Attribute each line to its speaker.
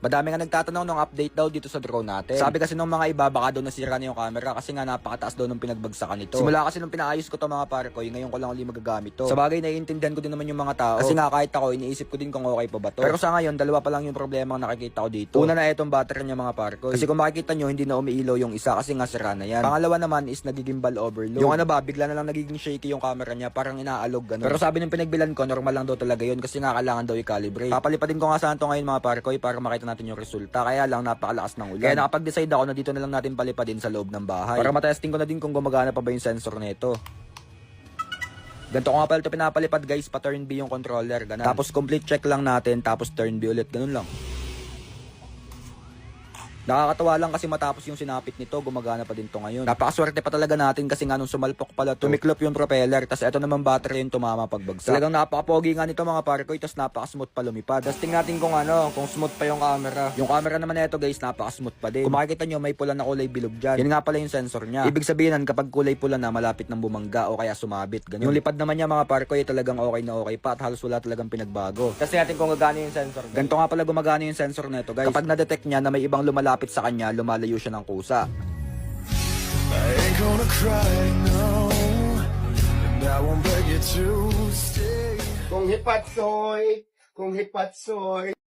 Speaker 1: Madami nga nagtatanong ng update daw dito sa drone natin. Sabi kasi nung mga iba baka daw nasira na yung camera kasi nga napakataas daw nung pinagbagsakan nito. Simula kasi nung pinaayos ko to mga pare ko, ngayon ko lang ulit magagamit to. Sa bagay naiintindihan ko din naman yung mga tao. Kasi nga kahit ako iniisip ko din kung okay pa ba to. Pero sa ngayon dalawa pa lang yung problema ang nakikita ko dito. Una na itong battery niya mga pare ko. Kasi kung makikita nyo hindi na umiilaw yung isa kasi nga sira na yan. Pangalawa naman is nagigimbal overload. Yung ano ba bigla na lang nagiging shaky yung camera niya parang inaalog ganun. Pero sabi ng pinagbilan ko normal lang daw talaga yun kasi nga kailangan daw i-calibrate. Papalipadin ko nga saan to ngayon mga pare ko para makita natin yung resulta. Kaya lang napakalakas ng ulan. Kaya nakapag-decide ako na dito na lang natin palipadin sa loob ng bahay. Para matesting ko na din kung gumagana pa ba yung sensor nito. Ganito ko nga pala ito pinapalipad guys, pa turn B yung controller, ganun. Tapos complete check lang natin, tapos turn B ulit, ganun lang. Nakakatawa lang kasi matapos yung sinapit nito, gumagana pa din to ngayon. Napakaswerte pa talaga natin kasi nga nung sumalpok pala to, tumiklop yung propeller, tas eto naman battery yung tumama pagbagsak. Talagang napakapogi nga nito mga pare ko, tas napakasmooth pa lumipad. Testing natin kung kung smooth pa yung camera. Yung camera naman nito guys, napakasmooth pa din. Kung makikita nyo, may pula na kulay bilog dyan. Yan nga pala yung sensor niya. Ibig sabihin kapag kulay pula na, malapit ng bumangga o kaya sumabit. Ganun. Yung lipad naman niya mga pare ko, talagang okay na okay pa at halos wala talagang pinagbago. Testing natin kung gagana yung sensor. Ganito nga pala gumagana yung sensor nito guys. Kapag na-detect niya na may ibang lumalapit sa kanya, lumalayo siya ng kusa.
Speaker 2: I ain't gonna cry, no, and I won't beg you to stay.
Speaker 3: Kung hipatsoy,